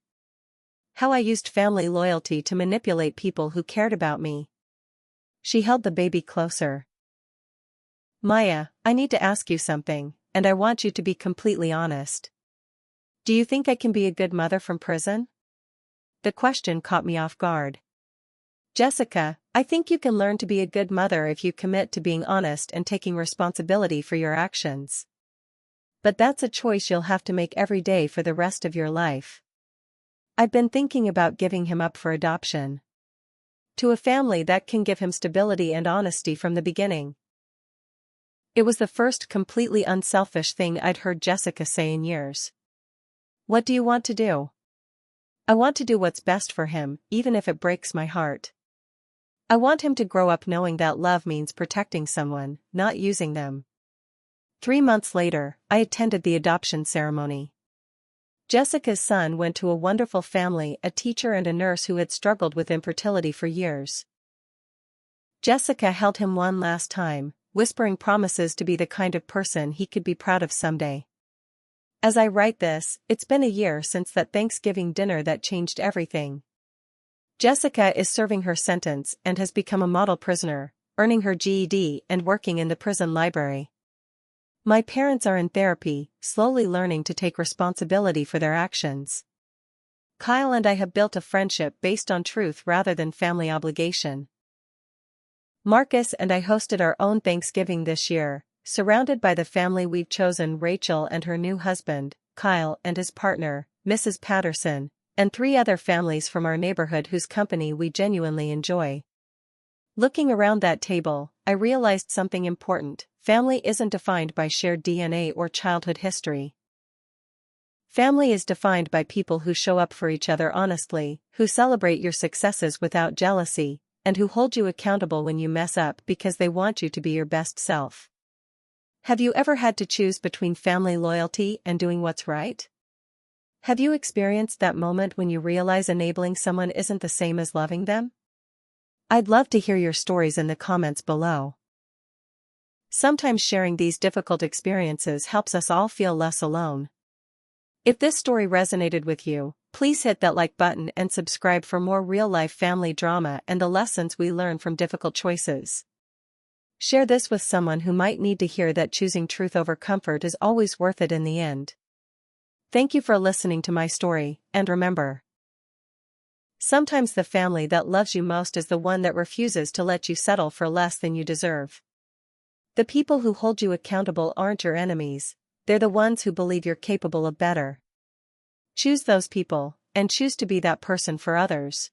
How I used family loyalty to manipulate people who cared about me." She held the baby closer. "Maya, I need to ask you something, and I want you to be completely honest. Do you think I can be a good mother from prison?" The question caught me off guard. Jessica, I think you can learn to be a good mother if you commit to being honest and taking responsibility for your actions. But that's a choice you'll have to make every day for the rest of your life. I've been thinking about giving him up for adoption. To a family that can give him stability and honesty from the beginning. It was the first completely unselfish thing I'd heard Jessica say in years. What do you want to do? I want to do what's best for him, even if it breaks my heart. I want him to grow up knowing that love means protecting someone, not using them. 3 months later, I attended the adoption ceremony. Jessica's son went to a wonderful family, a teacher and a nurse who had struggled with infertility for years. Jessica held him one last time, whispering promises to be the kind of person he could be proud of someday. As I write this, it's been a year since that Thanksgiving dinner that changed everything. Jessica is serving her sentence and has become a model prisoner, earning her GED and working in the prison library. My parents are in therapy, slowly learning to take responsibility for their actions. Kyle and I have built a friendship based on truth rather than family obligation. Marcus and I hosted our own Thanksgiving this year, surrounded by the family we've chosen: Rachel and her new husband, Kyle and his partner, Mrs. Patterson, and 3 other families from our neighborhood whose company we genuinely enjoy. Looking around that table, I realized something important: family isn't defined by shared DNA or childhood history. Family is defined by people who show up for each other honestly, who celebrate your successes without jealousy, and who hold you accountable when you mess up because they want you to be your best self. Have you ever had to choose between family loyalty and doing what's right? Have you experienced that moment when you realize enabling someone isn't the same as loving them? I'd love to hear your stories in the comments below. Sometimes sharing these difficult experiences helps us all feel less alone. If this story resonated with you, please hit that like button and subscribe for more real-life family drama and the lessons we learn from difficult choices. Share this with someone who might need to hear that choosing truth over comfort is always worth it in the end. Thank you for listening to my story, and remember, sometimes the family that loves you most is the one that refuses to let you settle for less than you deserve. The people who hold you accountable aren't your enemies, they're the ones who believe you're capable of better. Choose those people, and choose to be that person for others.